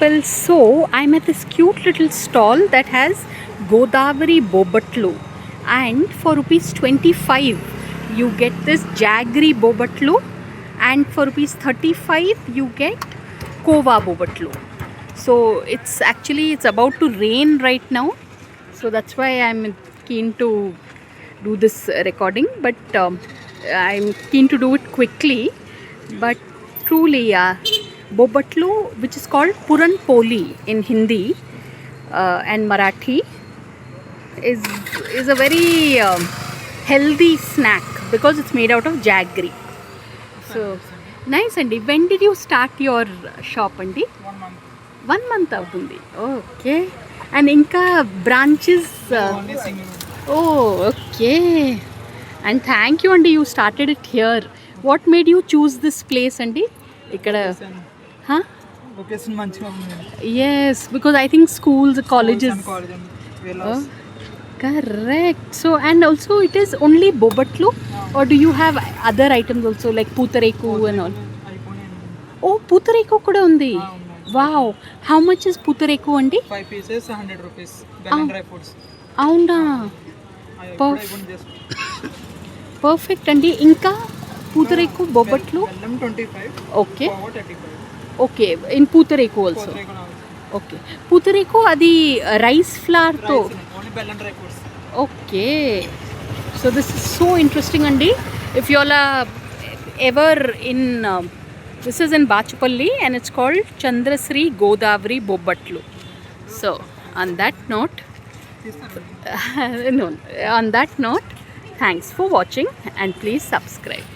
people, so I'm at this cute little stall that has Godavari Bobatlu, and for rupees 25 you get this Jaggery Bobatlu, and for rupees 35 you get Kova Bobatlu. So it's about to rain right now, so that's why I'm keen to do this recording, but I'm keen to do it quickly. But truly, Bobatlu, which is called Puran Poli in Hindi and Marathi, is a very healthy snack because it's made out of jaggery. So nice. Andi, when did you start your shop, Andi? 1 month. 1 month avutundi. Okay. And inka branches. Only single. Oh, okay. And thank you, Andi. You started it here. What made you choose this place, Andi? Ikkada. Huh? Location మంచిగా ఉంది. Yes, because I think schools, colleges. Schools and Correct. So, and also it is only Bobatlu, or do you have other items also like Putareku and all? Oh, Putareku kuda undi. Wow. How much is Putareku, Andi? 5 pieces 100 rupees. Bell and dry foods. Avuna. Perfect, Andi. Inka Putareku Bobatlu. Bellam 25. Okay. Kova 35. Okay. In Putareku also. Okay. Putareku adi rice flour to. Only bell and dry foods. Okay. So this is so interesting, Andi. If you all are ever in, this is in Bachapalli and it's called Chandrasri Godavari Bobatlu. So on that note, no, on that note, thanks for watching and please subscribe.